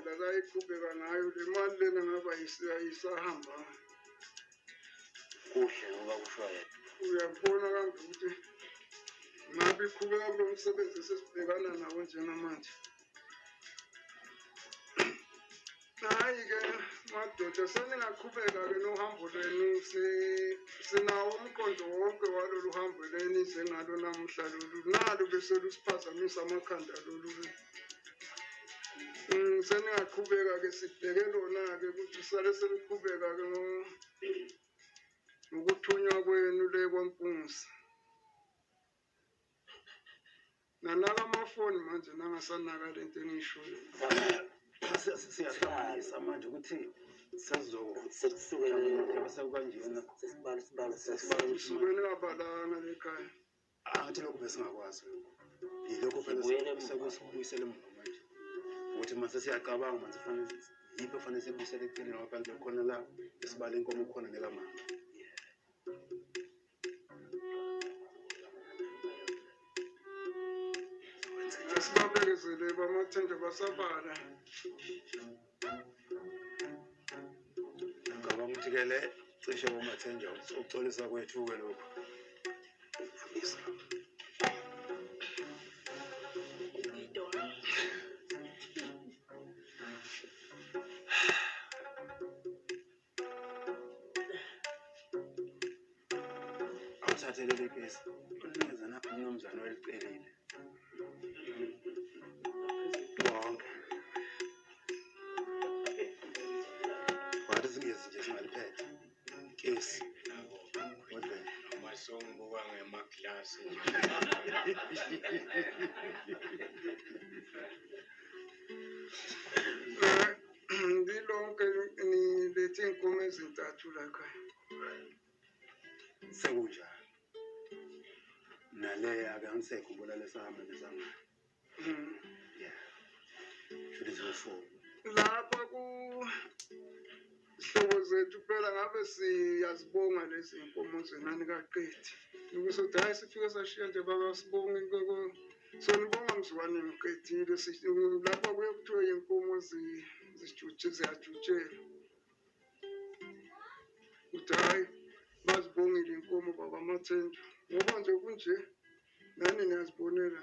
indlela akayiqhubeka ngayo le mali lena ngaba isahamba kuhle ngoba kusho yena uyabona kambe ukuthi ngabe iqhubeka kulo msebenzi esesibhekana nawo njengamanje. Hayi-ke madoda seningaqhubeka-ke nohambo lwenu sinawo umqondo wonke walolu hambo lenize ngalo namuhla lolu nalo bese lusiphazamisa amakhanda lolu. Seningaqhubeka-ke sibheke lona-ke ukuthi sale seniqhubeka-ke ngokuthunywa kwenu le kwaMpungose. Nanaka amafoni manje nangasanaka lento engiyishoyo. Siyahlanganisa manje ukuthi sesukela sisukele kabalanga lekhaya. Angathi lokho besingakwazi yilokho phela sekusibuyisela emuva manje ukuthi mase siyacabanga manje fanele yiphi fanele sibuyisele eceleni ngoba phela khona la esibala inkomo khona nekamama. Sibabekezele bamathenda basabala. Ngicabanga ukuthi-ke le cishe bomathenja ukuxolisa kwethu-ke lokhu. Awuthathe leli kesi unikeza napho umnumzane welicelile. Wathi singezi nje singaliphethe kesi kodwa amasongo ngemaklasi ngilonke nilethe inkomo ezintathu la ekhaya. sekunjani nale ake angisekhumbula lesihamba lesanga. Should it go lapha ku hlobo zethu phela ngabe siyazibonga lezi inkomo zenani kaqethi ukuthi hayi sifike sashiya nje babasibonga inkoko sonibonga mzwane mqethile lapha kuye kuthiwe inkomo ziyajutshela ukuthi hayi bazibongile inkomo baba Mathenjwa ngoba nje kunje nani niyazibonela.